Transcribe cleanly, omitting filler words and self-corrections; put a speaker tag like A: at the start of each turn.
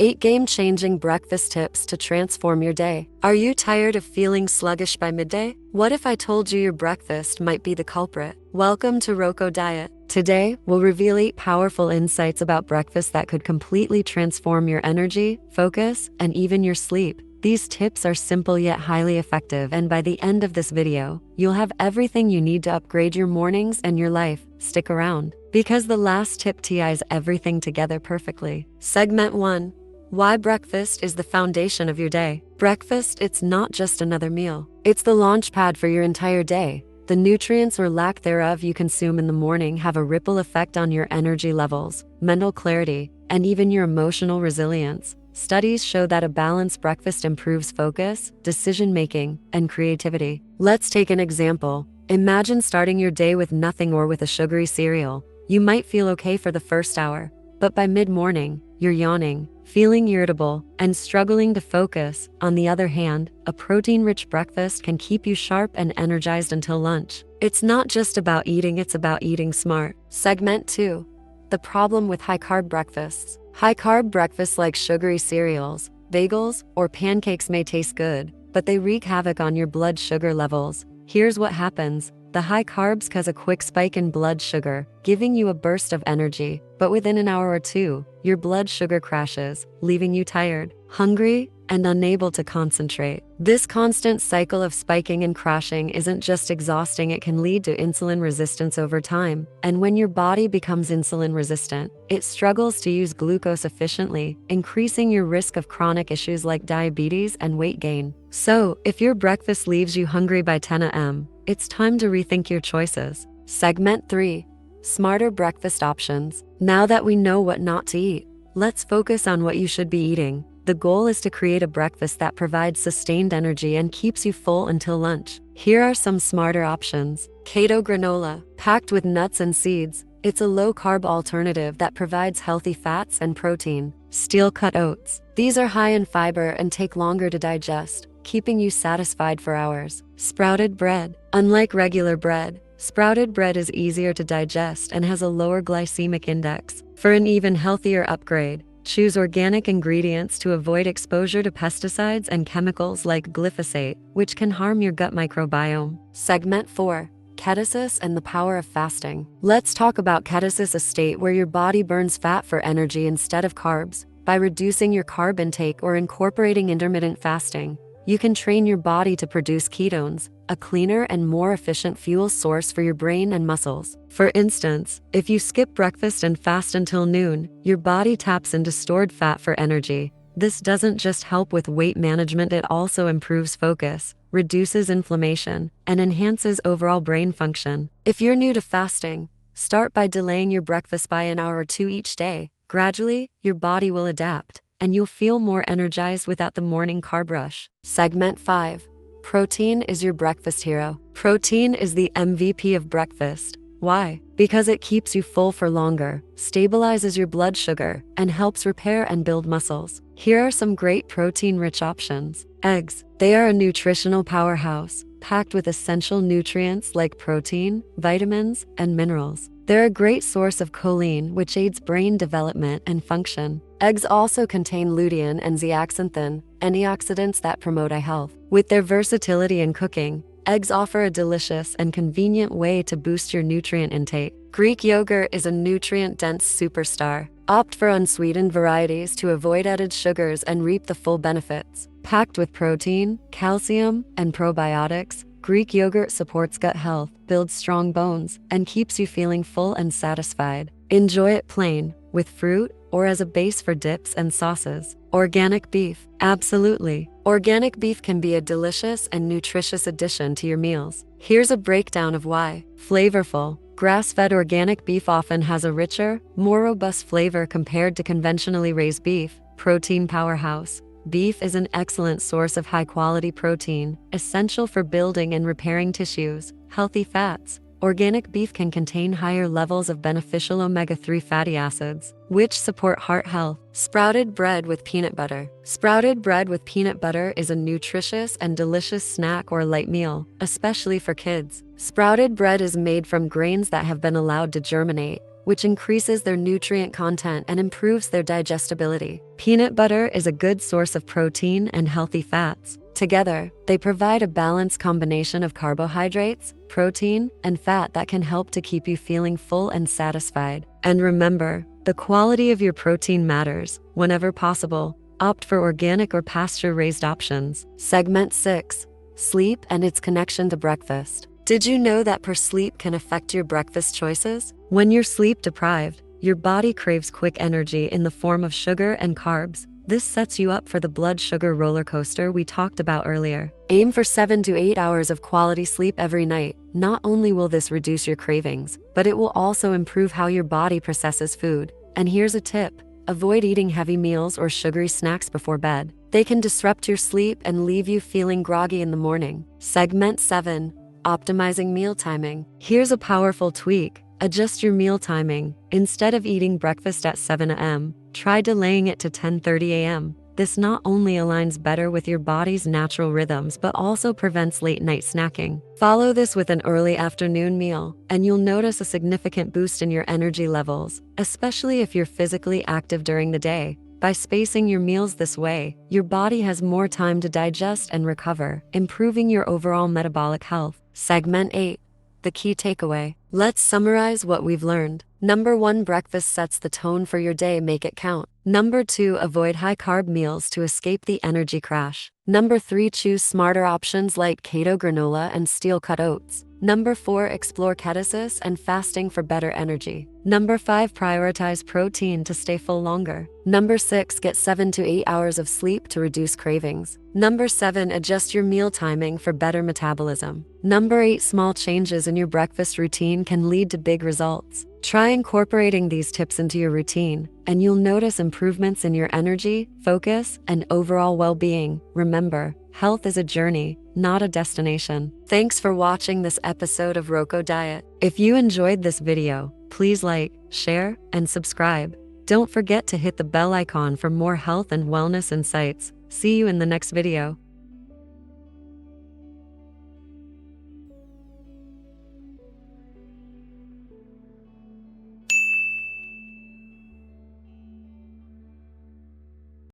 A: 8 game-changing breakfast tips to transform your day. Are you tired of feeling sluggish by midday? What if I told you your breakfast might be the culprit? Welcome to Roco Diet. Today, we'll reveal 8 powerful insights about breakfast that could completely transform your energy, focus, and even your sleep. These tips are simple yet highly effective, and by the end of this video, you'll have everything you need to upgrade your mornings and your life. Stick around, because the last tip ties everything together perfectly. Segment 1. Why breakfast is the foundation of your day. Breakfast, it's not just another meal. It's the launch pad for your entire day. The nutrients or lack thereof you consume in the morning have a ripple effect on your energy levels, mental clarity, and even your emotional resilience. Studies show that a balanced breakfast improves focus, decision-making, and creativity. Let's take an example. Imagine starting your day with nothing or with a sugary cereal. You might feel okay for the first hour, but by mid-morning, you're yawning, feeling irritable, and struggling to focus. On the other hand, a protein-rich breakfast can keep you sharp and energized until lunch. It's not just about eating, it's about eating smart. Segment 2. The problem with high-carb breakfasts. High-carb breakfasts like sugary cereals, bagels, or pancakes may taste good, but they wreak havoc on your blood sugar levels. Here's what happens. The high carbs cause a quick spike in blood sugar, giving you a burst of energy, but within an hour or two, your blood sugar crashes, leaving you tired, hungry, and unable to concentrate. This constant cycle of spiking and crashing isn't just exhausting, it can lead to insulin resistance over time. And when your body becomes insulin resistant, it struggles to use glucose efficiently, increasing your risk of chronic issues like diabetes and weight gain. So, if your breakfast leaves you hungry by 10 a.m., it's time to rethink your choices. Segment 3. Smarter breakfast options. Now that we know what not to eat, let's focus on what you should be eating. The goal is to create a breakfast that provides sustained energy and keeps you full until lunch. Here are some smarter options. Keto granola, packed with nuts and seeds. It's a low-carb alternative that provides healthy fats and protein. Steel-cut oats. These are high in fiber and take longer to digest, keeping you satisfied for hours. Sprouted bread. Unlike regular bread, sprouted bread is easier to digest and has a lower glycemic index. For an even healthier upgrade, choose organic ingredients to avoid exposure to pesticides and chemicals like glyphosate, which can harm your gut microbiome. Segment 4. Ketosis and the power of fasting. Let's talk about ketosis, a state where your body burns fat for energy instead of carbs. By reducing your carb intake or incorporating intermittent fasting, you can train your body to produce ketones, a cleaner and more efficient fuel source for your brain and muscles. For instance, if you skip breakfast and fast until noon, your body taps into stored fat for energy. This doesn't just help with weight management, it also improves focus, reduces inflammation, and enhances overall brain function. If you're new to fasting, start by delaying your breakfast by an hour or two each day. Gradually, your body will adapt, and you'll feel more energized without the morning carb rush. Segment 5. Protein is your breakfast hero. Protein is the MVP of breakfast. Why? Because it keeps you full for longer, stabilizes your blood sugar, and helps repair and build muscles. Here are some great protein-rich options. Eggs. They are a nutritional powerhouse, packed with essential nutrients like protein, vitamins, and minerals. They're a great source of choline, which aids brain development and function. Eggs also contain lutein and zeaxanthin, antioxidants that promote eye health. With their versatility in cooking, eggs offer a delicious and convenient way to boost your nutrient intake. Greek yogurt is a nutrient-dense superstar. Opt for unsweetened varieties to avoid added sugars and reap the full benefits. Packed with protein, calcium, and probiotics, Greek yogurt supports gut health, builds strong bones, and keeps you feeling full and satisfied. Enjoy it plain, with fruit, or as a base for dips and sauces. Organic beef. Absolutely. Organic beef can be a delicious and nutritious addition to your meals. Here's a breakdown of why. Flavorful. Grass-fed organic beef often has a richer, more robust flavor compared to conventionally raised beef. Protein powerhouse. Beef is an excellent source of high-quality protein, essential for building and repairing tissues. Healthy fats. Organic beef can contain higher levels of beneficial omega-3 fatty acids, which support heart health. Sprouted bread with peanut butter. Sprouted bread with peanut butter is a nutritious and delicious snack or light meal, especially for kids. Sprouted bread is made from grains that have been allowed to germinate, which increases their nutrient content and improves their digestibility. Peanut butter is a good source of protein and healthy fats. Together, they provide a balanced combination of carbohydrates, protein, and fat that can help to keep you feeling full and satisfied. And remember, the quality of your protein matters. Whenever possible, opt for organic or pasture-raised options. Segment 6. Sleep and its connection to breakfast. Did you know that poor sleep can affect your breakfast choices? When you're sleep deprived, your body craves quick energy in the form of sugar and carbs. This sets you up for the blood sugar roller coaster we talked about earlier. Aim for 7 to 8 hours of quality sleep every night. Not only will this reduce your cravings, but it will also improve how your body processes food. And here's a tip: avoid eating heavy meals or sugary snacks before bed. They can disrupt your sleep and leave you feeling groggy in the morning. Segment 7. Optimizing meal timing. Here's a powerful tweak. Adjust your meal timing. Instead of eating breakfast at 7 a.m., try delaying it to 10:30 a.m. This not only aligns better with your body's natural rhythms but also prevents late-night snacking. Follow this with an early afternoon meal, and you'll notice a significant boost in your energy levels, especially if you're physically active during the day. By spacing your meals this way, your body has more time to digest and recover, improving your overall metabolic health. Segment 8. The key takeaway. Let's summarize what we've learned. Number 1, breakfast sets the tone for your day, make it count. Number 2, avoid high-carb meals to escape the energy crash. Number 3, choose smarter options like keto granola and steel-cut oats. Number 4, explore ketosis and fasting for better energy. Number 5, prioritize protein to stay full longer. Number 6, get 7 to 8 hours of sleep to reduce cravings. Number 7, adjust your meal timing for better metabolism. Number 8, small changes in your breakfast routine can lead to big results. Try incorporating these tips into your routine, and you'll notice improvements in your energy, focus, and overall well-being. Remember, health is a journey, not a destination. Thanks for watching this episode of Roco Diet. If you enjoyed this video, please like, share, and subscribe. Don't forget to hit the bell icon for more health and wellness insights. See you in the next video.